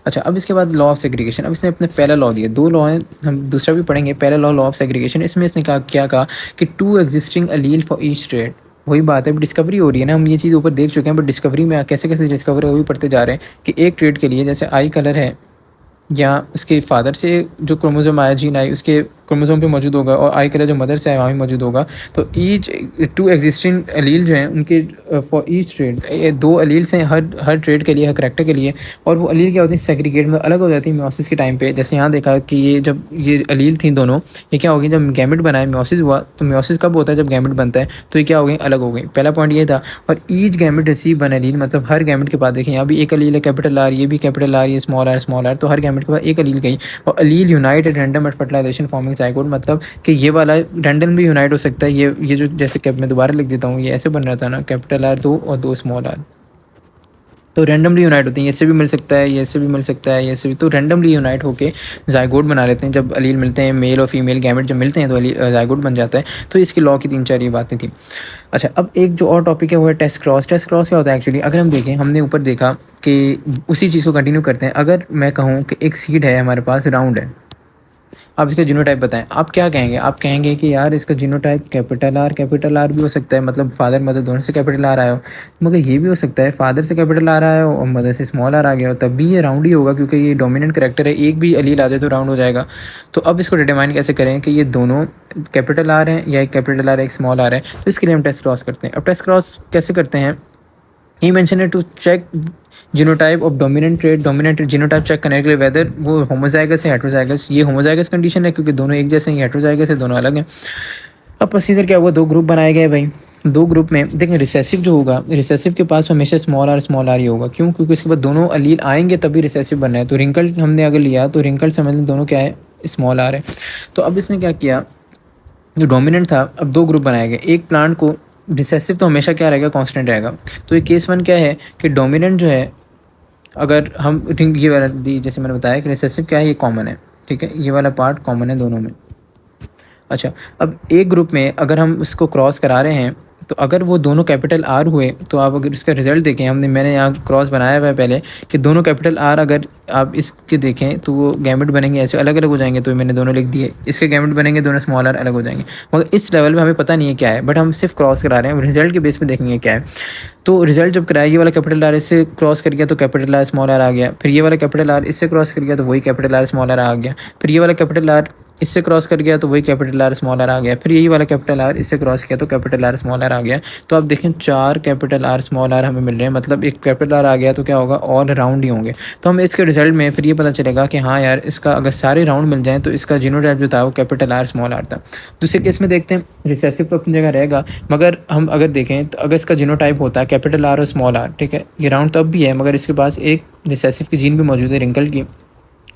अच्छा, अब इसके बाद लॉ ऑफ सेग्रीगेशन। अब इसने अपने पहला लॉ दिया, 2 लॉ हैं, हम दूसरा भी पढ़ेंगे। पहला लॉ, लॉ ऑफ सेग्रीगेशन, इसमें इसने क्या कहा कि 2 existing Aleel for each trade. वही बात है, डिस्कवरी हो रही है ना, हम ये चीज़ ऊपर देख चुके हैं, बट डिस्कवरी में कैसे-कैसे डिस्कवर वो भी पढ़ते जा रहे हैं कि एक ट्रेड के लिए जैसे आई कलर है या उसके फादर से जो क्रोमोसोम आया, जीन आई, उसके क्रोमोसोम पे मौजूद होगा, और आई कलर जो मदर से आया वहाँ भी मौजूद होगा। तो ईच 2 एग्जिस्टिंग अलील जो हैं उनके फॉर ईच ट्रेड, ये 2 अलील्स हैं हर ट्रेड के लिए, हर करैक्टर के लिए। और वो अलील क्या होती है, सेग्रीगेट में अलग हो जाती है मियोसिस के टाइम पे। जैसे यहाँ देखा कि ये जब ये अलील थी दोनों, ये क्या होगी, जब गैमेट बनाए मियोसिस हुआ, तो मियोसिस कब होता है, जब गैमेट बनता है, तो ये क्या हो गई, अलग हो गई। पहला पॉइंट ये था। और ईच गैमेट रिसीव वन अलील, मतलब हर गैमेट के बाद देखें, यहाँ भी एक अलील है कैपिटल आर, ये भी कैपिटल आर, ये स्मॉल आर, तो हर गैमेट के बाद एक अलील गई। और allele unite at random at fertilisation forming zygote, मतलब कि ये वाला रैंडम भी यूनाइट हो सकता है। ये जो जैसे कैप मैं दोबारा लिख देता हूँ, ये ऐसे बन रहा था ना, कैपिटल आर 2 और 2 स्मॉल आर, तो रैंडमली यूनाइट होती हैं। इससे भी मिल सकता है, ये से भी मिल सकता है, ये से भी, तो रैंडमली यूनाइट होकर जाइगोट बना लेते हैं। जब अलील मिलते हैं, मेल और फीमेल गैमेट जब मिलते हैं तो जाइगोट बन जाता है। तो इसकी लॉ की 3-4 ये बातें थी। अच्छा, अब एक जो और टॉपिक है वो है टेस्ट क्रॉस। टेस्ट क्रॉस क्या होता है एक्चुअली, अगर हम देखें, हमने ऊपर देखा कि उसी चीज़ को कंटिन्यू करते हैं। अगर मैं कहूँ कि एक सीड है हमारे पास, राउंड है, आप इसका जीनोटाइप बताएं, आप क्या कहेंगे? आप कहेंगे कि यार इसका जीनोटाइप कैपिटल आर भी हो सकता है, मतलब फादर मदर दोनों से कैपिटल आर आया हो। मगर ये भी हो सकता है फादर से कैपिटल आर आया हो और मदर से स्मॉल आर आ गया हो, तब भी ये राउंड ही होगा, क्योंकि ये डोमिनेंट करेक्टर है। एक भी अलील आ जाए तो राउंड हो जाएगा। तो अब इसको डिटरमाइन कैसे करें कि ये दोनों कैपिटल आर हैं या एक कैपिटल आर एक स्मॉल आर है? तो इसके लिए हम टेस्ट क्रॉस करते हैं। अब टेस्ट क्रॉस कैसे करते हैं? ही मेंशन है to check genotype of dominant genotype check करने के लिए वेदर वो होमोजाइगस है हेट्रोजाइगस। ये होमोजाइगस कंडीशन है क्योंकि दोनों एक जैसे हैं, हेट्रोजाइगस है दोनों अलग हैं। अब प्रोसीजर क्या हुआ, 2 ग्रुप बनाए गए भाई। 2 ग्रुप में देखें, रिसेसिव जो होगा, रिसेसिव के पास हमेशा स्मॉल आर ही होगा। क्यों? क्योंकि इसके बाद दोनों अलील आएंगे तभी रिसेसिव बनना है। तो रिंकल हमने अगर लिया तो रिंकल समझ लें दोनों क्या है, स्मॉल आर है। तो अब इसने क्या किया, जो डोमिनेंट था, अब 2 ग्रुप बनाए गए। एक प्लांट को रिसेसिव तो हमेशा क्या रहेगा, कांस्टेंट रहेगा। तो ये केस 1 क्या है कि डोमिनेंट जो है, अगर हम ये वाला जैसे मैंने बताया कि रिसेसिव क्या है, ये कॉमन है, ठीक है, ये वाला पार्ट कॉमन है दोनों में। अच्छा, अब एक ग्रुप में अगर हम इसको क्रॉस करा रहे हैं, तो अगर वो दोनों कैपिटल आर हुए, तो आप अगर इसका रिजल्ट देखें, मैंने यहाँ क्रॉस बनाया हुआ है पहले कि दोनों कैपिटल आर अगर आप इसके देखें तो वो गैमेट बनेंगे ऐसे अलग अलग हो जाएंगे। तो मैंने दोनों लिख दिए, इसके गैमेट बनेंगे दोनों स्मॉल आर अलग हो जाएंगे। मगर इस लेवल में हमें पता नहीं है क्या है, बट हम सिर्फ क्रॉस करा रहे हैं, रिजल्ट के बेस पे देखेंगे क्या है। तो रिजल्ट जब कराया, ये वाला कैपिटल आर इससे क्रॉस कर गया तो कैपिटल आर स्मॉल आर आ गया, फिर ये वाला कैपिटल आर इससे क्रॉस कर गया तो वही कैपिटल आर स्मॉल आर आ गया, फिर ये वाला कैपिटल आर इससे क्रॉस कर गया तो वही कैपिटल आर स्मॉल आर आ गया, फिर यही वाला कैपिटल आर इससे क्रॉस किया तो कैपिटल आर स्मॉल आर आ गया। तो आप देखें 4 कैपिटल आर स्मॉल आर हमें मिल रहे हैं, मतलब एक कैपिटल आर आ गया तो क्या होगा, ऑल राउंड ही होंगे। तो हमें इसके रिजल्ट में फिर ये पता चलेगा कि हाँ यार, इसका अगर सारे राउंड मिल जाएँ तो इसका जीनोटाइप जो था वो कैपिटल आर स्मॉल आर था। दूसरे केस में देखते हैं, रिसेसिव तो अपनी जगह रहेगा, मगर हम अगर देखें तो अगर इसका जीनोटाइप होता है कैपिटल आर और स्मॉल आर, ठीक है, ये राउंड तो अब भी है, मगर इसके पास एक रिसेसिव की जीन भी मौजूद है, रिंकल की।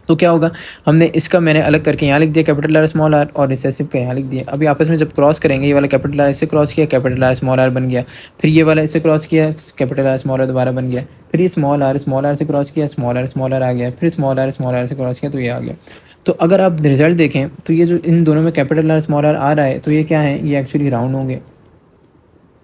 तो क्या होगा, हमने इसका मैंने अलग करके यहाँ लिख दिया कैपिटल आर स्मॉल आर, और रिसेसिव का यहाँ लिख दिया। अभी आपस में जब क्रॉस करेंगे, ये वाला कैपिटल आर इससे क्रॉस किया, कैपिटल आर स्मॉल आर बन गया, फिर ये वाला इससे क्रॉस किया, कैपिटल आर स्मॉल आर दोबारा बन गया, फिर ये स्मॉल आर से क्रॉस किया, स्मॉल आर आ गया, फिर स्मॉल आर से क्रॉस किया तो ये आ गया। तो अगर आप रिजल्ट देखें तो ये जो इन दोनों में कैपिटल आर स्मॉल आर आ रहा है, तो ये क्या है, ये एक्चुअली राउंड होंगे,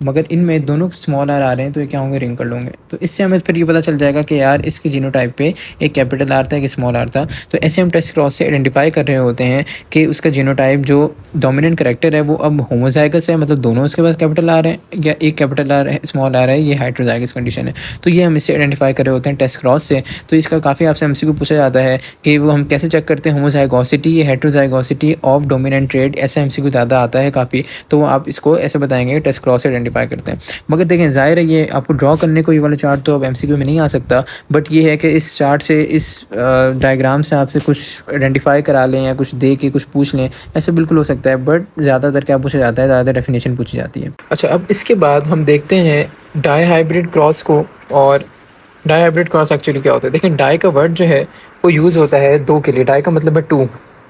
मगर इनमें दोनों स्मॉल आर आ रहे हैं तो ये क्या होंगे, रिंकल्ड होंगे। तो इससे हमें फिर ये पता चल जाएगा कि यार इसके जीनोटाइप पे एक कैपिटल आर था, एक स्मॉल आर था। तो ऐसे हम टेस्ट क्रॉस से आइडेंटिफाई कर रहे होते हैं कि उसका जीनोटाइप जो डोमिनेंट करेक्टर है वो अब होमोजाइगस है, मतलब दोनों उसके पास कैपिटल आर है, या एक कैपिटल आर है स्मॉल आर है, ये हेट्रोजाइगस कंडीशन है। तो ये हम इससे आइडेंटिफाई कर रहे होते हैं टेस्ट क्रॉस से। तो इसका काफ़ी आपसे एमसीक्यू पूछा जाता है कि वो हम कैसे चेक करते हैं होमोजाइगोसिटी या हेट्रोजाइगोसिटी ऑफ डोमिनेंट ट्रेड, ऐसा एमसीक्यू ज़्यादा आता है काफ़ी। तो वो आप इसको ऐसे बताएंगे टेस्ट क्रॉस से आइडेंटिफाई करते हैं। मगर देखें, ज़ाहिर है ये आपको ड्रॉ करने को ये वाला चार्ट तो अब एमसीक्यू में नहीं आ सकता, बट ये है कि इस चार्ट से, इस डायग्राम से आपसे कुछ आइडेंटिफाई करा लें या कुछ दे के कुछ पूछ लें, ऐसे बिल्कुल हो सकता है। बट ज़्यादातर क्या पूछा जाता है, ज़्यादा डेफिनेशन पूछी जाती है। अच्छा, अब इसके बाद हम देखते हैं डाई हाइब्रिड क्रॉस को। और डाई हाइब्रिड क्रॉस एक्चुअली क्या होता है, देखें डाई का वर्ड जो है वो यूज़ होता है 2 के लिए। डाई का मतलब है 2,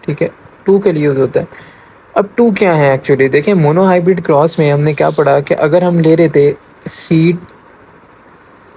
ठीक है, 2 के लिए यूज़ होता है। अब 2 क्या है एक्चुअली, देखें मोनोहाइब्रिड क्रॉस में हमने क्या पढ़ा कि अगर हम ले रहे थे सीड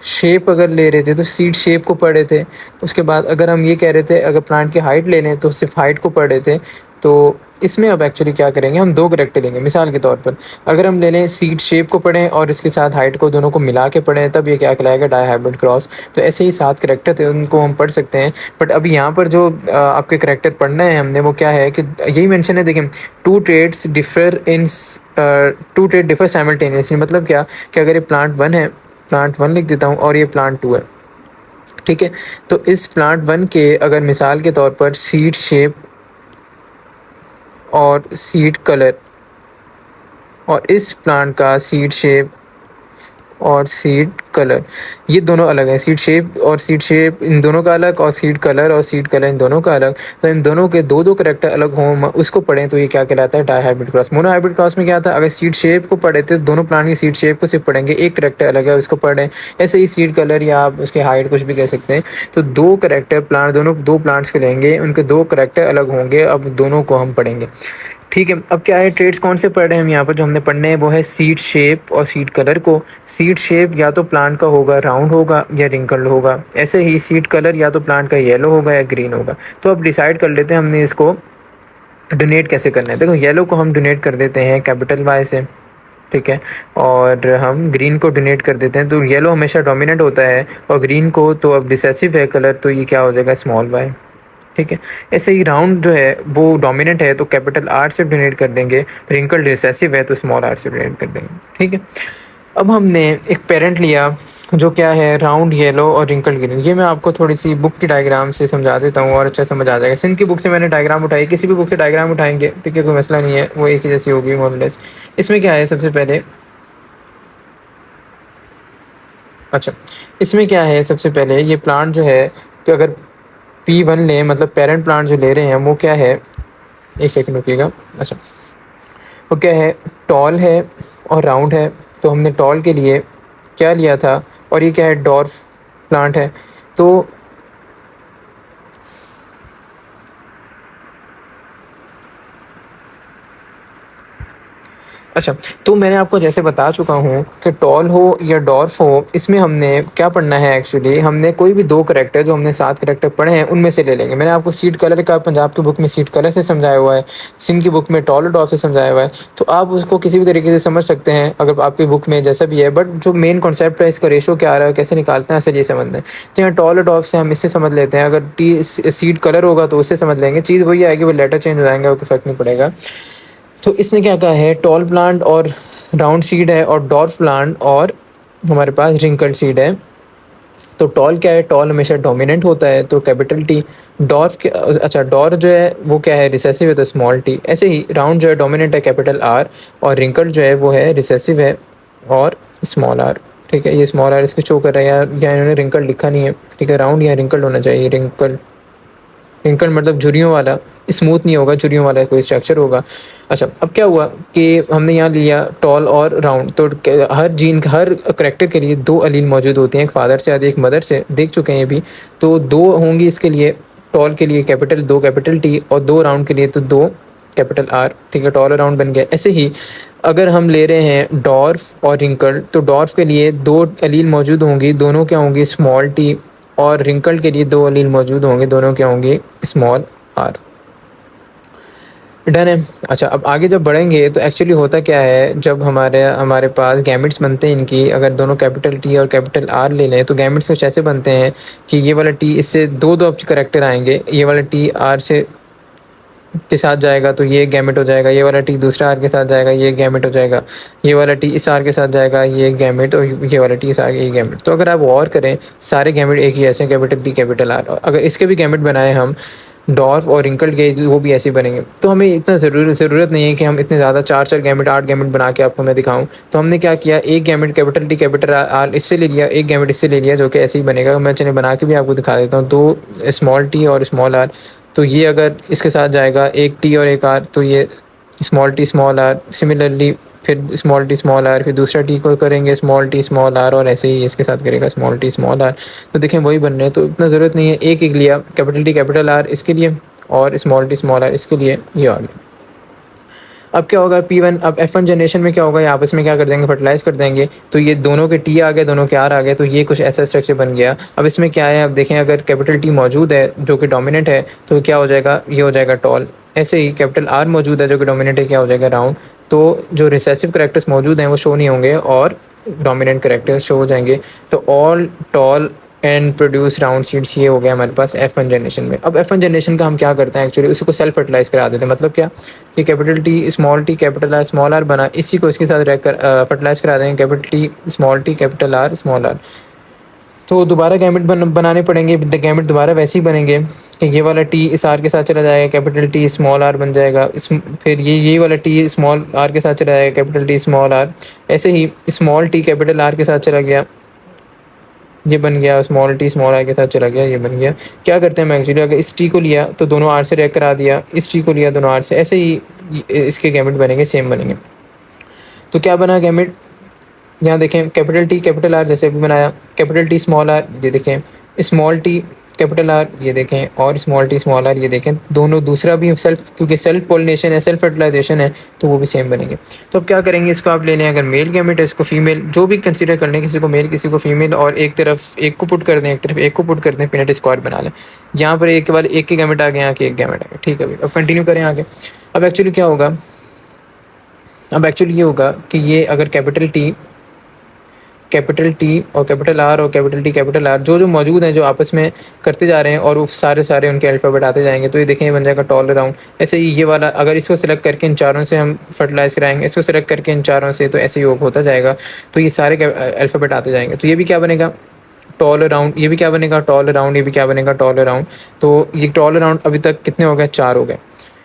शेप, अगर ले रहे थे तो सीड शेप को पढ़ रहे थे। उसके बाद अगर हम ये कह रहे थे अगर प्लांट की हाइट ले लें तो सिर्फ हाइट को पढ़ रहे थे। तो इसमें अब एक्चुअली क्या करेंगे, हम दो करैक्टर लेंगे मिसाल के तौर पर। अगर हम ले लें सीड शेप को पढ़ें और इसके साथ हाइट को, दोनों को मिला के पढ़ें, तब ये क्या कहलाएगा, डायहाइब्रिड क्रॉस। तो ऐसे ही 7 करैक्टर थे, उनको हम पढ़ सकते हैं। बट अभी यहाँ पर जो आपके करैक्टर पढ़ना है हमने, वो क्या है कि यही मेंशन है, देखें, two traits differ in two trait differ simultaneously. मतलब क्या कि अगर ये प्लांट 1 है, प्लांट 1 लिख देता हूँ, और ये प्लांट 2 है, ठीक है। तो इस प्लांट 1 के अगर मिसाल के तौर पर सीड शेप और सीड कलर, और इस प्लांट का सीड शेप और सीड कलर, ये दोनों अलग हैं। सीड शेप इन दोनों का अलग, और सीड कलर इन दोनों का अलग। तो इन दोनों के दो दो करेक्टर अलग हों, उसको पढ़ें, तो ये क्या कहलाता है, डायहाइब्रिड क्रॉस। मोनोहाइब्रिड क्रॉस में क्या था, अगर सीड शेप को पढ़े थे, दोनों प्लांट की सीड शेप को सिर्फ पढ़ेंगे, एक करेक्टर अलग है उसको पढ़ें। ऐसे ही सीड कलर या आप उसके हाइट कुछ भी कह सकते हैं। तो दो करेक्टर प्लांट, दोनों दो प्लांट्स के लेंगे, उनके दो करेक्टर अलग होंगे, अब दोनों को हम पढ़ेंगे, ठीक है। अब क्या है, ट्रेड्स कौन से पढ़ रहे हैं हम यहाँ पर, जो हमने पढ़ने हैं वो है सीड शेप और सीड कलर को। सीड शेप या तो प्लांट का होगा, राउंड होगा या रिंकल्ड होगा। ऐसे ही सीड कलर या तो प्लांट का येलो होगा या ग्रीन होगा। तो अब डिसाइड कर लेते हैं हमने इसको डोनेट कैसे करना है। देखो, येलो को हम डोनेट कर देते हैं कैपिटल वाई से, ठीक है, और हम ग्रीन को डोनेट कर देते हैं। तो येलो हमेशा डोमिनेंट होता है, और ग्रीन को तो अब रिसेसिव है कलर, तो ये क्या हो जाएगा, स्मॉल वाई, ठीक है। ऐसे ही राउंड जो है वो डोमिनेंट है, तो कैपिटल आर से डोनेट कर देंगे। रिंकल रिसेसिव है, तो स्मॉल आर से डोनेट कर देंगे, ठीक है। अब हमने एक पेरेंट लिया जो क्या है, राउंड येलो और रिंकल ग्रीन। ये मैं आपको थोड़ी सी बुक की डायग्राम से समझा देता हूँ और अच्छा समझ आ जाएगा। सिंध की बुक से मैंने डायग्राम उठाई, किसी भी बुक से डायग्राम उठाएंगे, ठीक है, कोई मसला नहीं है, वो एक ही जैसी होगी मोर लेस। इसमें क्या है, सबसे पहले, अच्छा, इसमें क्या है, सबसे पहले ये प्लांट जो है, कि अगर P1 लें, मतलब पेरेंट प्लांट जो ले रहे हैं वो क्या है, एक सेकंड रुकिएगा। अच्छा, वो क्या है, टॉल है और राउंड है। तो हमने टॉल के लिए क्या लिया था, और ये क्या है, डॉर्फ प्लांट है। तो अच्छा, तो मैंने आपको जैसे बता चुका हूँ कि टॉल हो या डॉर्फ हो, इसमें हमने क्या पढ़ना है, एक्चुअली हमने कोई भी दो करैक्टर, जो हमने 7 करैक्टर पढ़े हैं उनमें से ले लेंगे। मैंने आपको सीड कलर का पंजाब की बुक में सीड कलर से समझाया हुआ है, सिंध की बुक में टॉल और डॉर्फ से समझाया हुआ है। तो आप उसको किसी भी तरीके से समझ सकते हैं, अगर आपकी बुक में जैसा भी है। बट जो मेन कॉन्सेप्ट है, इसका रेशो क्या आ रहा है, कैसे निकालते हैं, असल ये समझना है। तो यहाँ टॉल और डॉर्फ से हम इससे समझ लेते हैं। अगर टी सीड कलर होगा तो उससे समझ लेंगे, चीज़ वही आएगी, वो लेटर चेंज हो जाएंगे, कोई फर्क नहीं पड़ेगा। तो इसने क्या कहा है, टॉल प्लांट और राउंड सीड है, और डॉर्फ प्लांट और हमारे पास रिंकल्ड सीड है। तो टॉल क्या है, टॉल हमेशा डोमिनेंट होता है, तो कैपिटल टी। डॉर्फ के, अच्छा, डॉर्फ जो है वो क्या है, रिसेसिव है, तो स्मॉल टी। ऐसे ही राउंड जो है डोमिनेंट है, कैपिटल आर, और रिंकल्ड जो है वो है रिसेसिव है, और स्मॉल आर, ठीक है। ये स्मॉल आर इसको शो कर रहा है, या इन्होंने रिंकल्ड लिखा नहीं है, ठीक है। राउंड या रिंकल्ड होना चाहिए, रिंकल्ड, रिंकल मतलब झुर्रियों वाला, स्मूथ नहीं होगा, झुर्रियों वाला कोई स्ट्रक्चर होगा। अच्छा, अब क्या हुआ कि हमने यहाँ लिया टॉल और राउंड, तो हर जीन, हर करेक्टर के लिए दो अलील मौजूद होते हैं, एक फादर से आदि एक मदर से, देख चुके हैं ये भी। तो दो होंगी इसके लिए, टॉल के लिए कैपिटल, दो कैपिटल टी, और दो राउंड के लिए तो दो कैपिटल आर, ठीक है। टॉल और राउंड बन गया। ऐसे ही अगर हम ले रहे हैं डॉर्फ और रिंकल, तो डॉर्फ के लिए दो अलील मौजूद होंगी, दोनों क्या होंगी, स्मॉल टी, और रिंकल के लिए दो अलील मौजूद होंगे, दोनों क्या होंगे, स्मॉल आर। डन है। अच्छा, अब आगे जब बढ़ेंगे तो एक्चुअली होता क्या है, जब हमारे हमारे पास गैमेट्स बनते हैं इनकी, अगर दोनों कैपिटल टी और कैपिटल आर ले लें, तो गैमेट्स कुछ ऐसे बनते हैं कि ये वाला टी, इससे दो दो करेक्टर आएंगे, ये वाला टी आर से के साथ जाएगा तो ये गैमेट हो जाएगा, ये वाला टी दूसरा आर के साथ जाएगा, ये गैमेट हो जाएगा, ये वाला टी इस आर के साथ जाएगा, ये गैमेट, और ये वाला टी इस आर, ये गैमेट। तो अगर आप और करें, सारे गैमेट एक ही ऐसे हैं, कैपिटल टी कैपिटल आर। अगर इसके भी गैमेट बनाए हम डॉर्फ और रिंकल के, वो भी ऐसे ही बनेंगे। तो हमें इतना ज़रूरत नहीं है कि हम इतने ज़्यादा 4 गैमेट 8 गैमेट बना के आपको मैं दिखाऊं। तो हमने क्या किया, एक gamete capital T capital are इससे ले लिया, एक गैमेट इससे ले लिया, जो कि ऐसे ही बनेगा। मैं चलिए बना के भी आपको दिखा देता हूँ। दो स्मॉल टी और स्मॉल आर, तो ये अगर इसके साथ जाएगा, एक टी और एक आर, तो ये small T small R. Similarly फिर स्मॉल टी स्मॉल आर, फिर दूसरा टी को करेंगे स्मॉल टी स्मॉल आर, और ऐसे ही इसके साथ करेगा स्मॉल टी स्मॉल आर। तो देखें वही बन रहे हैं, तो इतना ज़रूरत नहीं है। एक एक लिया, कैपिटल टी कैपिटल आर इसके लिए, और स्मॉल टी स्मॉल आर इसके लिए, ये आ गया। अब क्या होगा, P1, अब F1 जनरेशन में क्या होगा, ये आपस में क्या कर देंगे, फर्टिलाइज कर देंगे। तो ये दोनों के टी आ गए, दोनों के आर आ गए, तो ये कुछ ऐसा स्ट्रक्चर बन गया। अब इसमें क्या है, अब देखें, अगर कैपिटल टी मौजूद है जो कि डोमिनेंट है, तो क्या हो जाएगा, ये हो जाएगा टॉल। ऐसे ही कैपिटल आर मौजूद है जो कि डोमिनेट है, क्या हो जाएगा राउंड। तो जो रिसेसिव करेक्टर्स मौजूद हैं वो शो नहीं होंगे और डोमिनेंट करेक्टर्स शो हो जाएंगे। तो all tall and produce round seeds, ये हो गया हमारे पास F1 जनरेशन में। अब F1 जनरेशन का हम क्या करते हैं एक्चुअली, उसी को सेल्फ फर्टिलाइज करा देते हैं। मतलब क्या कि capital T capital R small R बना, इसी को इसके साथ रख कर फर्टिलाइज करा देंगे, capital T capital R small R. तो दोबारा गैमेट बनाने पड़ेंगे, गैमेट दोबारा वैसे ही बनेंगे कि ये वाला टी इस आर के साथ चला जाएगा, कैपिटल टी स्मॉल आर बन जाएगा। इस फिर ये वाला टी स्मॉल आर के साथ चला जाएगा, कैपिटल टी स्मॉल आर। ऐसे ही स्मॉल टी कैपिटल आर के साथ चला गया, ये बन गया। स्मॉल टी स्मॉल आर के साथ चला गया, ये बन गया। क्या करते हैं हम एक्चुअली, अगर इस टी को लिया तो दोनों आर से रैक करा दिया, इस टी को लिया दोनों आर से, ऐसे ही इसके गैमेट बनेंगे, सेम बनेंगे। तो क्या बना गैमेट, यहाँ देखें कैपिटल टी कैपिटल आर जैसे भी बनाया, कैपिटल टी स्मॉल आर ये देखें, स्मॉल टी कैपिटल आर ये देखें, और स्मॉल टी स्मॉल आर ये देखें। दोनों दूसरा भी सेल्फ, क्योंकि सेल्फ पोलिनेशन है, सेल्फ फर्टिलाइजेशन है, तो वो भी सेम बनेंगे। तो अब क्या करेंगे, इसको आप ले लें, अगर मेल गैमेट है इसको फीमेल, जो भी कंसीडर कर लें, किसी को मेल किसी को फीमेल, और एक तरफ एक को पुट कर दें, एक तरफ एक को पुट कर दें, पिनेट स्क्वायर बना लें। यहाँ पर एक के बाद एक के गैमेट आ गए, यहाँ के एक गैमेट आ गए, ठीक है भाई। अब कंटिन्यू करें आगे। अब एक्चुअली क्या होगा, अब एक्चुअली ये होगा कि ये अगर कैपिटल टी और कैपिटल आर और कैपिटल टी कैपिटल आर जो मौजूद हैं, जो आपस में करते जा रहे हैं, और वो सारे उनके अल्फ़ाबेट आते जाएंगे, तो ये देखें ये बन जाएगा टॉल राउंड। ऐसे ही ये वाला अगर इसको सेलेक्ट करके इन चारों से हम फर्टिलाइज कराएंगे, इसको सेलेक्ट करके इन चारों से, तो ऐसे ही होता जाएगा। तो ये सारे अल्फ़ाबेट आते जाएंगे। तो ये भी क्या बनेगा, टॉल राउंड। ये भी क्या बनेगा, टॉल राउंड। ये भी क्या बनेगा, टॉल राउंड। तो ये टॉल राउंड अभी तक कितने हो गए, 4 हो गए।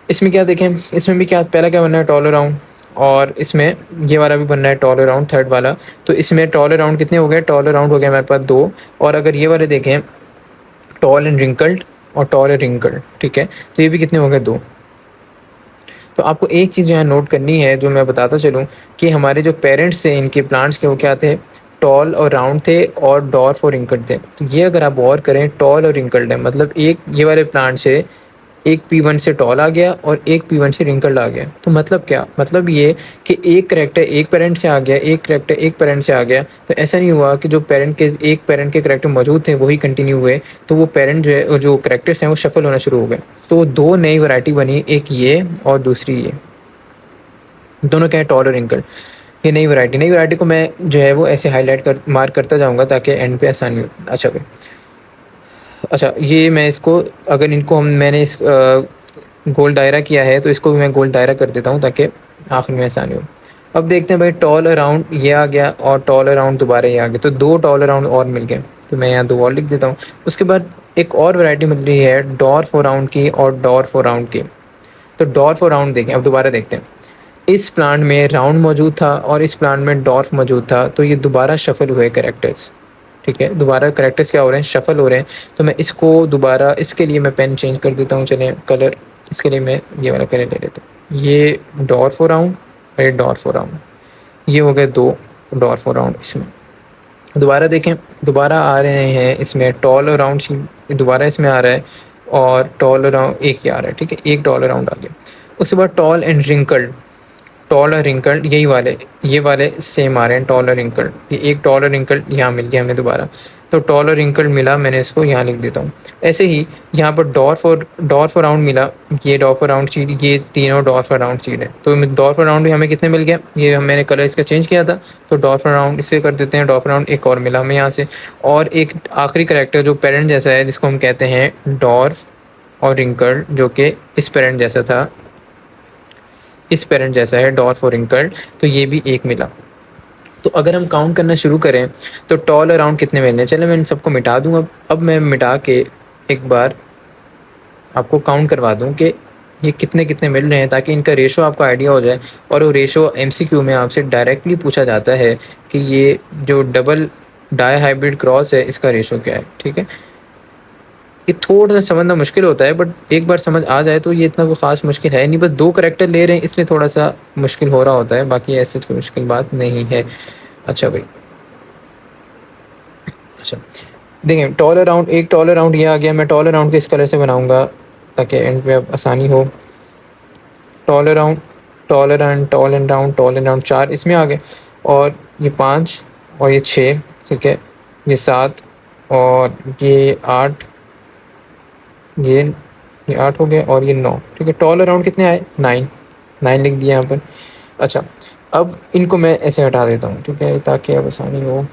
इसमें क्या देखें, इसमें भी क्या पहला क्या बनना है, टॉल राउंड, और इसमें ये वाला भी बनना है टॉल अराउंड, थर्ड वाला। तो इसमें टॉल अराउंड कितने हो गए, टॉल अराउंड हो गया हमारे पास 2। और अगर ये वाले देखें, टॉल एंड रिंकल्ड और टॉल एंड रिंकल्ड, ठीक है, तो ये भी कितने हो गए, 2। तो आपको एक चीज़ यहाँ नोट करनी है, जो मैं बताता चलूँ, कि हमारे जो पेरेंट्स थे इनके प्लांट्स के, वो क्या थे, टॉल और राउंड थे, और डॉर्फ और रिंकल्ड थे। तो ये अगर आप गौर करें, टॉल और रिंकल्ड है, मतलब एक ये वाले प्लांट से एक P1 से टॉल आ गया और एक P1 से रिंकल्ड आ गया। तो मतलब क्या, मतलब ये कि एक करेक्टर एक पेरेंट से आ गया, एक करेक्टर एक पेरेंट से आ गया। तो ऐसा नहीं हुआ कि जो पेरेंट के एक पेरेंट के करेक्टर मौजूद थे वही कंटिन्यू हुए, तो वो पेरेंट जो है, जो करेक्टर्स हैं, वो शफल होना शुरू हो गए। तो 2 नई वैरायटी बनी, एक ये और दूसरी ये, दोनों क्या है, टॉल और रिंकल्ड। ये नई वैरायटी को मैं जो है वो ऐसे हाईलाइट कर मार्क करता जाऊँगा ताकि एंड पे आसानी हो। अच्छा भाई, अच्छा ये मैं इसको, अगर इनको मैंने इस गोल दायरा किया है, तो इसको भी मैं गोल दायरा कर देता हूँ ताकि आखिर में आसानी हो। अब देखते हैं भाई, टॉल अराउंड ये आ गया और टॉल अराउंड दोबारा ये आ गया, तो 2 टॉल अराउंड और मिल गए। तो मैं यहाँ 2 और लिख देता हूँ। उसके बाद एक और वैरायटी मिल रही है डॉर्फ अराउंड की और डॉर्फ अराउंड की। तो डॉर्फ अराउंड देखें, अब दोबारा देखते हैं। इस प्लांट में राउंड मौजूद था और इस प्लांट में डॉर्फ मौजूद था, तो ये दोबारा शफल हुए करेक्टर्स, ठीक है, दोबारा करेक्टर्स क्या हो रहे हैं, शफल हो रहे हैं। तो मैं इसको दोबारा, इसके लिए मैं पेन चेंज कर देता हूँ, चलें कलर, इसके लिए मैं ये वाला कलर ले लेता हूँ। ये डॉर्फ अराउंड और ये डॉर्फ अराउंड, ये हो गए 2 डॉर्फ अराउंड। इसमें दोबारा देखें, दोबारा आ रहे हैं इसमें टॉल अराउंड, दोबारा इसमें आ रहा है, और टॉल अराउंड एक ही आ रहा है, ठीक है, एक टॉल अराउंड आ गया। उसके बाद टॉल एंड रिंकल्ड, टॉल और रिंकल्ड यही वाले, ये वाले सेम आ रहे हैं, टॉल और रिंकल्ड। ये एक टॉल और रिंकल्ड यहाँ मिल गया हमें दोबारा, तो टॉल और रिंकल्ड मिला, मैंने इसको यहाँ लिख देता हूँ। ऐसे ही यहाँ पर डॉर्फ अराउंड मिला, ये डॉर्फ अराउंड सीड, ये तीनों डॉर्फ अराउंड सीड है। तो डॉर्फ अराउंड भी हमें कितने मिल गया, ये मैंने कलर इसका चेंज किया था, तो डॉर्फ अराउंड इसे कर देते हैं, डॉर्फ अराउंड एक और मिला हमें यहाँ से। और एक आखिरी करेक्टर जो पेरेंट जैसा है, जिसको हम कहते हैं डॉर्फ और रिंकल्ड, जो कि इस पेरेंट जैसा था, इस पेरेंट जैसा है, डॉर्फ और रिंकल्ड, तो ये भी एक मिला। तो अगर हम काउंट करना शुरू करें तो टॉल अराउंड कितने मिलने, चले मैं इन सबको मिटा दूँ। अब मैं मिटा के एक बार आपको काउंट करवा दूँ कि ये कितने कितने मिल रहे हैं, ताकि इनका रेशो आपको आइडिया हो जाए। और वो रेशो MCQ में आपसे डायरेक्टली पूछा जाता है कि ये जो डबल डाई हाइब्रिड क्रॉस है, इसका रेशो क्या है, ठीक है। ये थोड़ा सा समझना मुश्किल होता है, बट एक बार समझ आ जाए तो ये इतना कोई ख़ास मुश्किल है नहीं। बस 2 करैक्टर ले रहे हैं इसलिए थोड़ा सा मुश्किल हो रहा होता है, बाकी ऐसे कोई मुश्किल बात नहीं है। अच्छा भाई, अच्छा देखें, टॉल अराउंड, एक टॉल अराउंड ये आ गया। मैं टॉल अराउंड को इस कलर से बनाऊंगा ताकि एंड पे अब आसानी हो। Tall around, tall around, tall and round, tall and round, 4 इसमें आ गए, और ये 5 और ये 6, ठीक है, ये 7 और ये 8, ये ये 8 हो गया और ये 9, ठीक है। टॉल अराउंड कितने आए, 9, 9 लिख दिया यहाँ पर। अच्छा, अब इनको मैं ऐसे हटा देता हूँ, ठीक है, ताकि अब आसानी हो,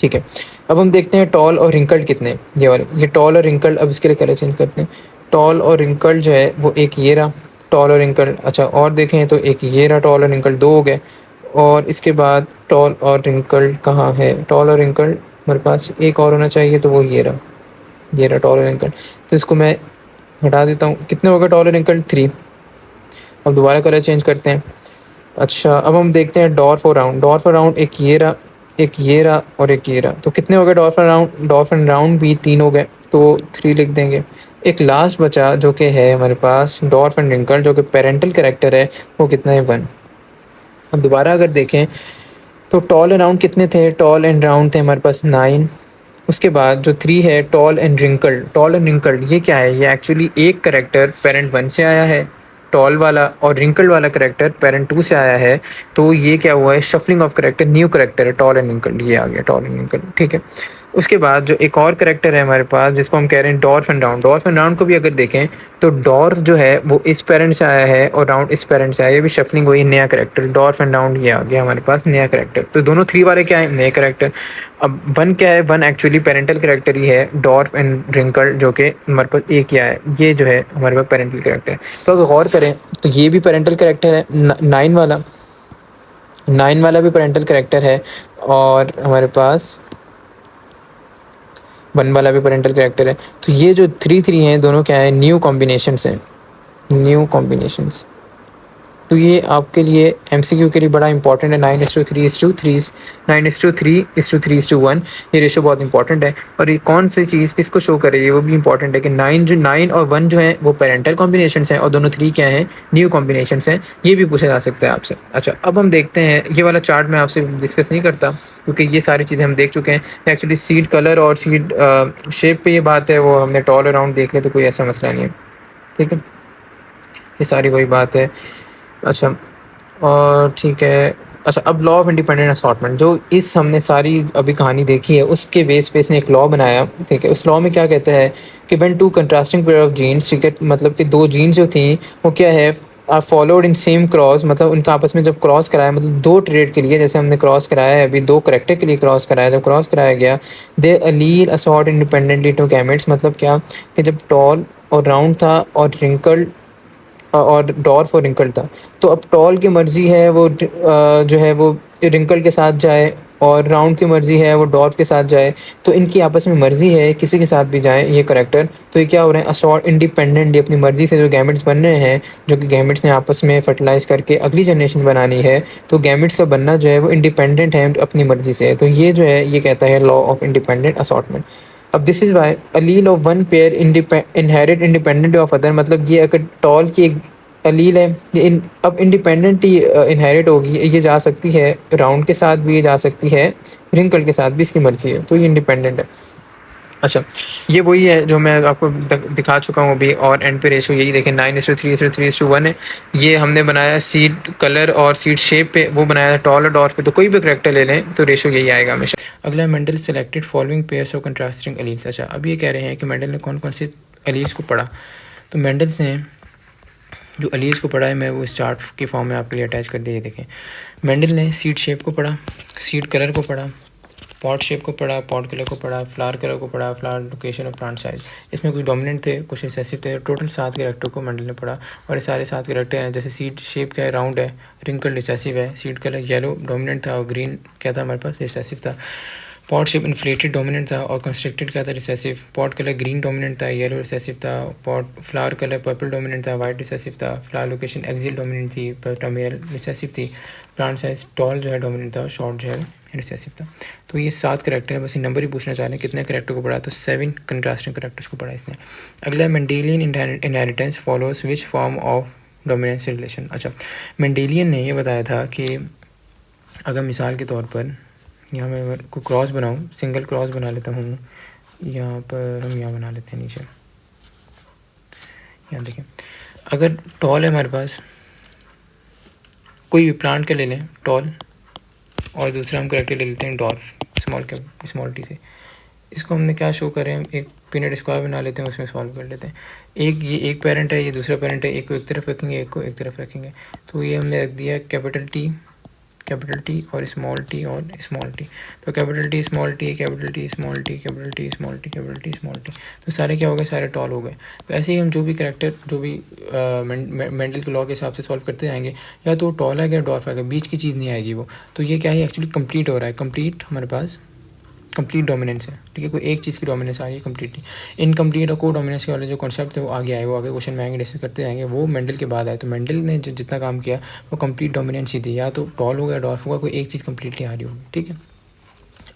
ठीक है। अब हम देखते हैं टॉल और रिंकल्ड कितने, ये वाले, ये टॉल और रिंकल्ड। अब इसके लिए कलर चेंज करते हैं। टॉल और रिंकल्ड जो है वो एक ये रहा, टॉल और रिंकल्ड। अच्छा, और देखें तो एक ये रहा टॉल और रिंकल्ड, 2 हो गए। और इसके बाद टॉल और रिंकल्ड कहाँ है, टॉल और रिंकल्ड हमारे पास एक और होना चाहिए, तो वो ये रहा, ये रहा टॉल और रिंकल्ड। तो इसको मैं हटा देता हूँ। कितने हो गए टॉल और रिंकल्ड, 3। अब दोबारा कलर चेंज करते हैं। अच्छा, अब हम देखते हैं डॉर्फ और राउंड। डॉर्फ और राउंड एक ये रहा, एक ये रहा और एक ये रहा। तो कितने हो गए dwarf and round, dwarf and round भी 3 हो गए, तो 3 लिख देंगे। एक लास्ट बचा जो कि है हमारे पास डॉर्फ एंड रिंकल, जो कि पेरेंटल कैरेक्टर है, वो कितना है, 1। अब दोबारा अगर देखें तो टॉल एंड राउंड कितने थे, टॉल एंड राउंड थे हमारे पास 9। उसके बाद जो 3 है tall and wrinkled, tall and wrinkled ये क्या है, ये एक्चुअली एक करेक्टर पेरेंट 1 से आया है, टॉल वाला, और रिंकल्ड वाला करेक्टर पेरेंट 2 से आया है। तो ये क्या हुआ है, shuffling of character, new character है टॉल एंड रिंकल्ड, ये आ गया टॉल एंड रिंकल्ड, ठीक है। उसके बाद जो एक और करेक्टर है हमारे पास जिसको हम कह रहे हैं dwarf and round. Dwarf and round को भी अगर देखें तो डॉर्फ जो है वो इस पेरेंट से आया है और राउंड इस पेरेंट से आया है, ये भी शफलिंग हुई, नया करेक्टर, डॉर्फ एंड राउंड ये आ गया हमारे पास नया करेक्टर। तो दोनों 3 वाले क्या है, नए करेक्टर। अब 1 क्या है, 1 एक्चुअली पेरेंटल करेक्टर ही है, डॉर्फ एंड रिंकल, जो कि हमारे पास एक ही आया है, ये जो है हमारे पास पेरेंटल करेक्टर है। तो अगर गौर करें तो ये भी पेरेंटल करेक्टर है, 9 वाला, 9 वाला भी पेरेंटल करेक्टर है, और हमारे पास 1 वाला भी पेरेंटल करेक्टर है। तो ये जो 3 हैं दोनों क्या है, न्यू कॉम्बिनेशंस हैं, न्यू कॉम्बिनेशंस। तो ये आपके लिए एमसीक्यू के लिए बड़ा इंपॉर्टेंट है। 9:3:3, 9:3:3:1, ये रेशो बहुत इंपॉर्टेंट है। और ये कौन सी चीज़ किसको शो करे, ये वो भी इंपॉर्टेंट है कि 9 और 1 जो है वो पेरेंटल कॉम्बिनेशन है, और दोनों 3 क्या हैं, न्यू कॉम्बिनेशन हैं। ये भी पूछा जा सकता है आपसे। अच्छा, अब हम देखते हैं, ये वाला चार्ट मैं आपसे डिस्कस नहीं करता क्योंकि ये सारी चीज़ें हम देख चुके हैं। एक्चुअली सीड कलर और सीड शेप पे ये बात है, वो हमने टॉल अराउंड देख लिया, तो कोई ऐसा मसला नहीं है, ठीक है। ये सारी वही बात है। अच्छा, और ठीक है। अच्छा, अब लॉ ऑफ इंडिपेंडेंट असॉर्टमेंट, जो इस हमने सारी अभी कहानी देखी है उसके बेस पे इसने एक लॉ बनाया, ठीक है। उस लॉ में क्या कहता है कि when two contrasting pair of genes, ठीक है, मतलब कि 2 जीन्स जो थी वो क्या है, are followed in same cross, मतलब उनका आपस में जब क्रॉस कराया, मतलब 2 ट्रेड के लिए, जैसे हमने क्रॉस कराया है अभी 2 करेक्टर के लिए क्रॉस कराया, जब क्रॉस कराया गया, दे अलील असॉर्ट इंडिपेंडेंटली टू गैमेट्स, मतलब क्या कि जब टॉल और राउंड था और रिंकल्ड और डॉर्फ और रिंकल था, तो अब टॉल की मर्ज़ी है वो जो है वो रिंकल के साथ जाए, और राउंड की मर्ज़ी है वो डॉर्फ के साथ जाए। तो इनकी आपस में मर्ज़ी है किसी के साथ भी जाए ये करेक्टर, तो ये क्या हो रहे हैं, असॉर्ट इंडिपेंडेंटली अपनी मर्ज़ी से जो गैमेट्स बन रहे हैं, जो कि गैमेट्स ने आपस में फर्टिलाइज़ करके अगली जनरेशन बनानी है, तो गैमेट्स का बनना जो है वो इंडिपेंडेंट है अपनी मर्ज़ी से। तो ये जो है ये कहता है लॉ ऑफ इंडिपेंडेंट असॉर्टमेंट। अब this is why Aleel of one pair inherit independent of other, मतलब ये अगर टॉल की एक अलील है, ये अब इंडिपेंडेंट ही इनहेरिट होगी, ये जा सकती है राउंड के साथ भी, ये जा सकती है रिंकल के साथ भी, इसकी मर्जी है, तो ये इंडिपेंडेंट है। अच्छा, ये वही है जो मैं आपको दिखा चुका हूँ अभी, और एंड पे रेशो यही देखें 9:3:3:1 है। ये हमने बनाया सीड कलर और सीड शेप पे, वो बनाया टॉल और डॉर्फ पे, तो कोई भी करेक्टर ले लें तो रेशो यही आएगा हमेशा। अगला Mendel selected following pairs of contrasting alleles. अच्छा, अब ये कह रहे हैं कि मेंडल ने कौन कौन से अलील्स को पढ़ा, तो मेंडल्स ने जो अलील्स को पढ़ा है मैं वो इस चार्ट के फॉर्म में आपके लिए अटैच कर दिए, देखें। मेंडल ने सीड शेप को पढ़ा, सीड कलर को पढ़ा, पॉट शेप को पढ़ा, पॉट कलर को पढ़ा, फ्लावर कलर को पढ़ा, फ्लावर लोकेशन और प्लांट साइज। इसमें कुछ डोमिनेंट थे, कुछ रिसेसिव थे। टोटल 7 कैरेक्टर को मेंडल ने पढ़ा, और ये सारे 7 कैरेक्टर हैं। जैसे सीड शेप क्या है, राउंड है, रिंकल रिसेसिव है, सीड कलर येलो डोमिनेंट था, और ग्रीन क्या था हमारे पास, रिसेसिव था। पॉट शेप इन्फ्लेटेड डोमिनेंट था, और कंस्ट्रक्टेड क्या था, recessive. Pot colour green dominant था, येलो रिसेसिव था। Pot flower colour purple dominant था, वाइट रिसेसिव था। फ्लावर लोकेशन एक्सियल डोमिनेंट थी, टर्मिनल रिसेसिव थी। प्लांट साइज टॉल जो है डोमिनेंट था, शॉर्ट जो है रिसेसिव था। तो ये 7 करेक्टर है, बस ये नंबर ही पूछना चाह रहे हैं कितने करेक्टर को पढ़ा, तो 7 कंट्रास्टिंग करेक्टर्स को पढ़ा इसने। अगला Mendelian inheritance follows which form of dominance relation. अच्छा, मेंडेलियन ने ये बताया था कि अगर मिसाल के तौर पर यहाँ मैं कोई क्रॉस बनाऊँ, सिंगल क्रॉस बना लेता हूँ, यहाँ पर हम यहाँ बना लेते हैं नीचे, यहाँ देखें, अगर टॉल है हमारे पास, कोई भी प्लांट का ले लें टॉल, और दूसरा हम करेक्टर ले लेते हैं डॉर्फ, स्मॉल टी से। इसको हमने क्या शो करें, एक पीनट स्क्वायर बना लेते हैं, उसमें सॉल्व कर लेते हैं। एक ये एक पेरेंट है, ये दूसरा पेरेंट है, एक को एक तरफ रखेंगे, एक को एक तरफ रखेंगे। तो ये हमने रख दिया कैपिटल टी और स्मॉल टी और स्मॉल टी। तो capital T small T, capital T small T, capital T small T, capital T small T, तो सारे क्या हो गए, सारे टॉल हो गए। तो ऐसे ही हम जो भी करैक्टर जो भी मेंडल के लॉ के हिसाब से सॉल्व करते जाएंगे, या तो टॉल आएगा या डॉर्फ आएगा, बीच की चीज़ नहीं आएगी वो। तो ये क्या है, एक्चुअली कंप्लीट हो रहा है, कंप्लीट हमारे पास कंप्लीट डोमिनेंस है, ठीक है। कोई एक चीज़ की डोमिनेंस आ रही है, कंप्लीटली। इनकम्प्लीट और को डोमिनेंस के वाले जो कॉन्सेप्ट है वो आगे आए, वो आगे क्वेश्चन में आएंगे, डिस्कस करते जाएंगे, वो मेंडल के बाद आए। तो मेंडल ने जो जितना काम किया वो कंप्लीट डोमिनेंस ही थी, या तो टॉल होगा या डॉर्फ होगा, कोई एक चीज़ कंप्लीटली आ रही होगी, ठीक है।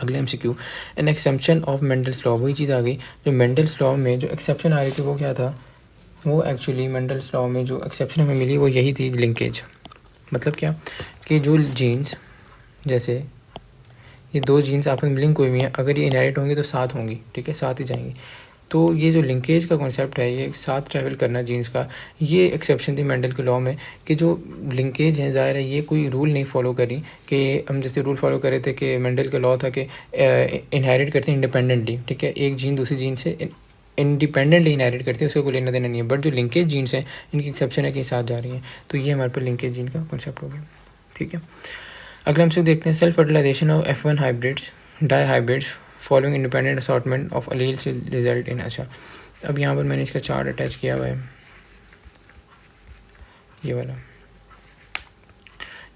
अगले MCQ, an exception of Mendel's law. वही चीज़ आ गई जो मेंडल्स लॉ में जो एक्सेप्शन आ रही थी वो क्या था, वो एक्चुअली मेंडल्स लॉ में जो एक्सेप्शन हमें मिली वो यही थी, लिंकेज। मतलब क्या कि जो जीन्स, जैसे ये दो जीन्स आपस में लिंक हुई हुई हैं, अगर ये इनहेरिट होंगी तो साथ होंगी, ठीक है, साथ ही जाएंगी। तो ये जो लिंकेज का कॉन्सेप्ट है, ये साथ ट्रैवल करना जीन्स का, ये एक्सेप्शन थी मेंडल के लॉ में कि जो लिंकेज है, ज़ाहिर है ये कोई रूल नहीं फॉलो करी कि हम जैसे रूल फॉलो कर रहे थे कि मेंडल का लॉ था कि इनहेरिट करते हैं इंडिपेंडेंटली, ठीक है, एक जीन दूसरी जीन से इंडिपेंडेंटली इनहेरिट करती है, उसको कोई लेना देना नहीं है। बट जो लिंकेज जीन्स हैं इनकी एक्सेप्शन है कि साथ जा रही हैं, तो ये हमारे पर लिंकेज जीन का कॉन्सेप्ट हो गया, ठीक है। अगला हमसे देखते हैं self fertilization of F1 hybrids dihybrids following independent assortment of alleles result in. अच्छा, अब यहाँ पर मैंने इसका चार्ट अटैच किया हुआ है, ये वाला,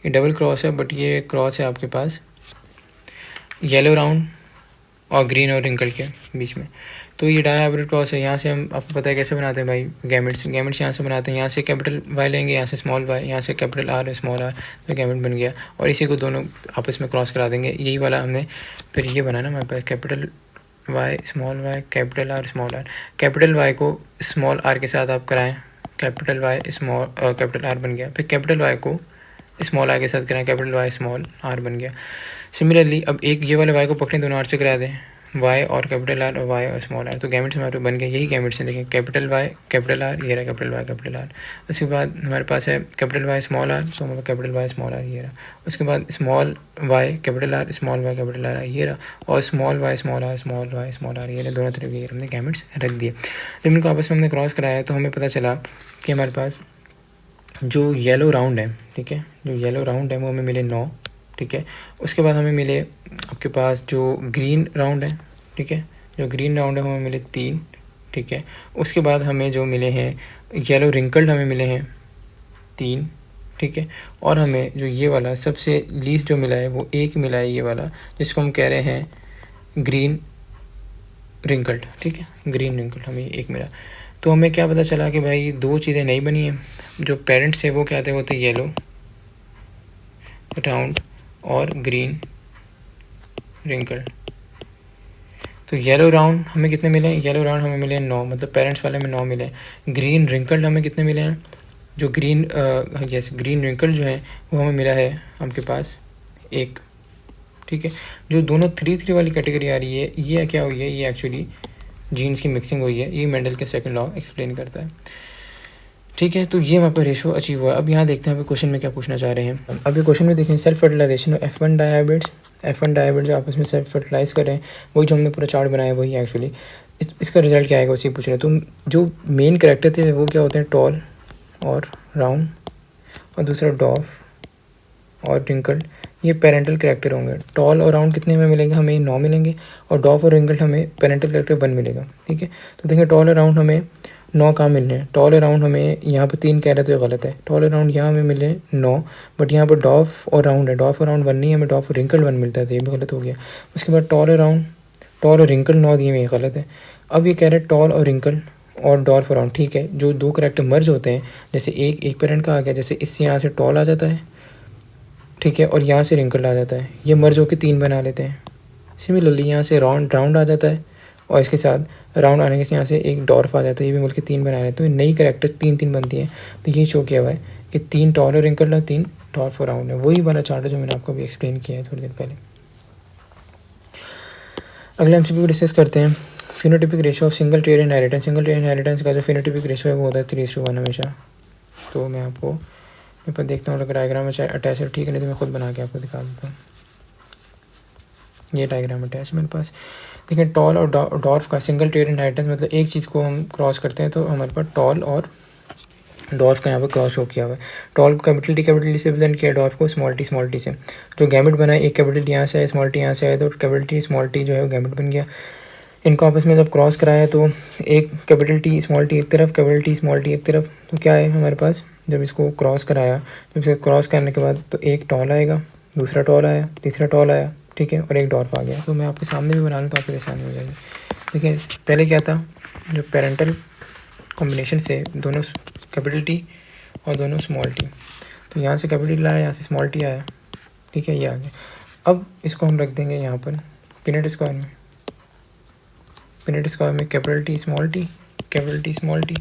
ये डबल क्रॉस है, बट ये क्रॉस है आपके पास येलो राउंड और ग्रीन और रिंकल के बीच में। तो ये डाई हाइब्रिड क्रॉस है। यहाँ से हम, आपको पता है कैसे बनाते हैं भाई, गैमेट्स यहाँ से बनाते हैं, यहाँ से कैपिटल वाई लेंगे, यहाँ से स्मॉल वाई, यहाँ से कैपिटल आर स्मॉल आर, तो गैमेट बन गया। और इसी को दोनों आपस में क्रॉस करा देंगे, यही वाला हमने फिर ये बनाना हमारे पास, capital Y small Y capital R small R. Capital Y को स्मॉल आर के साथ आप कराएँ, capital Y small capital R बन गया। फिर कैपिटल वाई को स्मॉल आर के साथ कराएं, कैपिटल वाई स्मॉल आर बन गया। सिमिलरली अब एक ये वाले वाई को पकड़ें, दोनों आर से करा दें, वाई और कैपिटल आर और वाई और स्मॉल आर, तो गैमेट्स हमारे बन गए। यही गैमेट्स हैं, देखें, कैपिटल वाई कैपिटल आर, ये रहा कैपिटल वाई कैपिटल आर। उसके बाद हमारे पास है कैपिटल वाई स्मॉल आर, तो हमारे कैपिटल वाई स्मॉल आर, ये रहा। उसके बाद small Y capital R small Y capital R, ये रहा। और small Y small R small Y small R, ये रहा। दोनों तरफ ये हमने गैमेट्स रख दिए। जब इनको आपस में हमने क्रॉस कराया तो हमें पता चला कि हमारे पास जो येलो राउंड है, ठीक है, जो येलो राउंड है वो हमें मिले 9, ठीक है। उसके बाद हमें मिले आपके पास जो ग्रीन राउंड है, ठीक है, जो ग्रीन राउंड है वो हमें मिले 3, ठीक है। उसके बाद हमें जो मिले हैं येलो रिंकल्ड हमें मिले हैं 3, ठीक है। और हमें जो ये वाला सबसे लीस्ट जो मिला है वो एक मिला है, ये वाला जिसको हम कह रहे हैं ग्रीन रिंकल्ड, ठीक है, ग्रीन रिंकल्ड हमें एक मिला। तो हमें क्या पता चला कि भाई दो चीज़ें नहीं बनी हैं। जो पेरेंट्स थे वो क्या थे, वो थे येलो राउंड और ग्रीन रिंकल्ड। तो येलो राउंड हमें कितने मिले, येलो राउंड हमें मिले 9, मतलब पेरेंट्स वाले में 9 मिले। ग्रीन रिंकल्ड हमें कितने मिले हैं, जो ग्रीन यस ग्रीन रिंकल्ड जो है वो हमें मिला है आपके पास 1, ठीक है। जो दोनों 3 वाली कैटेगरी आ रही है, ये क्या हुई है, ये एक्चुअली जीन्स की मिक्सिंग हुई है। ये मेंडल के सेकंड लॉ एक्सप्लेन करता है, ठीक है। तो ये वहाँ पर रेशो अचीव हुआ है। अब यहाँ देखते हैं अभी क्वेश्चन में क्या पूछना चाह रहे हैं। अब ये क्वेश्चन में देखें, self fertilisation F1 डायहाइब्रिड्स, F1 dihybrid जो आपस में सेल्फ फर्टिलाइज कर रहे हैं, वही जो हमने पूरा चार्ट बनाया वही एक्चुअली इसका रिजल्ट क्या आएगा उसी पूछ रहे हैं। तो जो मेन करेक्टर थे वो क्या होते हैं, टॉल और राउंड, और दूसरा डॉफ और रिंकल्ड, ये पेरेंटल करेक्टर होंगे। टॉल और राउंड कितने में मिलेंगे, हमें 9 मिलेंगे, और डॉफ और रिंकल्ड हमें पेरेंटल करेक्टर 1 मिलेगा, ठीक है। तो देखिए टॉल और राउंड हमें 9 कहाँ मिल रहे हैं, टॉल और राउंड हमें यहाँ पर 3 कह रहे तो ये गलत है। टॉल और राउंड यहाँ हमें मिले 9, बट यहाँ पर डॉफ और राउंड है, डॉफ और राउंड 1 नहीं है, हमें डॉफ और रिंकल्ड 1 मिलता है, तो ये भी गलत हो गया। उसके बाद टॉल और राउंड, टॉल और रिंकल्ड 9 दिए हुए, गलत है। अब ये कह रहे हैं टॉल और रिंकल्ड और डॉर्फ और राउंड, ठीक है। जो दो करेक्टर मर्ज होते हैं, जैसे एक पेरेंट का आ गया, जैसे इससे यहाँ से टॉल आ जाता है, ठीक है, और यहाँ से रिंकल्ड आ जाता है, ये मर्ज होकर 3 बना लेते हैं। सिमिलरली यहाँ से राउंड आ जाता है, और इसके साथ राउंड आने के यहाँ से एक डॉर्फ आ जाता है, ये भी मिलकर 3 बना लेते हैं। तो नई करेक्टर 3 बनती हैं। तो ये शो किया हुआ है कि 3 टॉल और रिंकल्ड है, 3 डॉर्फ और राउंड है। वही वाला चार्ट है जो मैंने आपको अभी एक्सप्लेन किया है थोड़ी देर पहले। अगले MCQ डिस्कस करते हैं, phenotypic ratio of single trade inheritance. Single trade inheritance का जो फिनोटिपिक रेशियो है वो होता है 3:1 हमेशा। तो मैं आपको मेरे पास देखता हूँ, अगर डायग्राम में चाहे अटैच है ठीक है, नहीं तो मैं खुद बना के आपको दिखा देता हूँ। ये डायग्राम अटैच है मेरे पास। देखिए टॉल और डॉर्फ का सिंगल ट्रेड इनहेरिटेंस, मतलब एक चीज़ को हम क्रॉस करते हैं तो हमारे पास टॉल और डॉर्फ का यहाँ पर क्रॉस शो किया हुआ है। टॉल को कैपिटल टी से प्रेजेंट किया, डॉर्फ को स्मॉल टी से। तो गैमेट बना, एक कैपिटल टी यहाँ से आया, स्मॉल टी यहाँ से आया, तो कैपिटल टी स्मॉल टी जो है वो गैमेट बन गया। इनको आपस में जब क्रॉस कराया तो एक कैपिटल टी स्मॉल टी एक तरफ, कैपिटल टी स्मॉल टी एक तरफ, तो क्या है हमारे पास, जब इसको क्रॉस कराया, जब इसे क्रॉस करने के बाद तो एक टॉल आएगा, दूसरा टॉल आया, तीसरा टॉल आया, ठीक है, और एक डॉर्फ आ गया। तो मैं आपके सामने भी बना लूँ तो आपकी आसानी हो जाएगी। देखिए पहले क्या था, जो पेरेंटल कॉम्बिनेशन से दोनों कैपिटल टी और दोनों स्मॉल टी, तो यहाँ से कैपिटल आया, यहाँ से स्मॉल टी आया, ठीक है, ये आ गया। अब इसको हम रख देंगे यहाँ पर पिनेट स्क्वायर में। पिनेट स्क्वायर में capital T small T, capital T small T,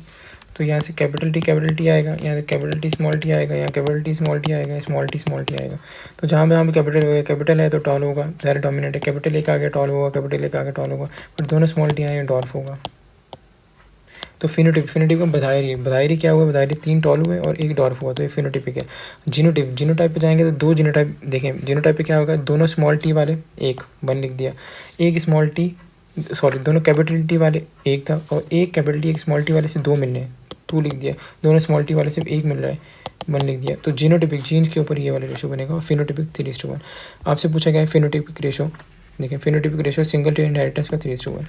तो यहाँ से कैपिटल टी आएगा, यहाँ से कैपिटल टी स्मॉल टी आएगा, यहाँ कैपिटल टी स्मॉल टी आएगा, स्मॉल टी आएगा। तो जहाँ भी कैपिटल है तो टॉल होगा, ज़्यादा डोमिनेट है, कैपिटल एक आगे टॉल होगा, कैपिटल एक आगे टॉल होगा, बट दोनों स्मॉल टी आए डॉर्फ होगा। तो फिनोटिप का बधाई क्या हुआ, बधाई 3 टॉल हुए और एक डॉर्फ हुआ, तो ये फिनोटिपिक है। जीनोटाइप पे जाएंगे तो 2 जीनोटाइप देखें। जीनोटाइप पे क्या होगा, दोनों स्मॉल टी वाले एक 1 लिख दिया, एक स्मॉल टी सॉरी दोनों कैपिटल टी वाले एक था, और एक कैपिटल टी एक स्मॉल टी वाले से 2 मिल रहे हैं, 2 लिख दिया, दोनों स्मॉल टी वाले से एक मिल रहा है, 1 लिख दिया। तो जीनोटिपिक जीन्स के ऊपर ये वाला रेशो बनेगा, और फिनोटिपिक 3:1। आपसे पूछा गया है फिनोटिपिक रेशो, देखिए phenotypic ratio single trade inheritance का 3:1।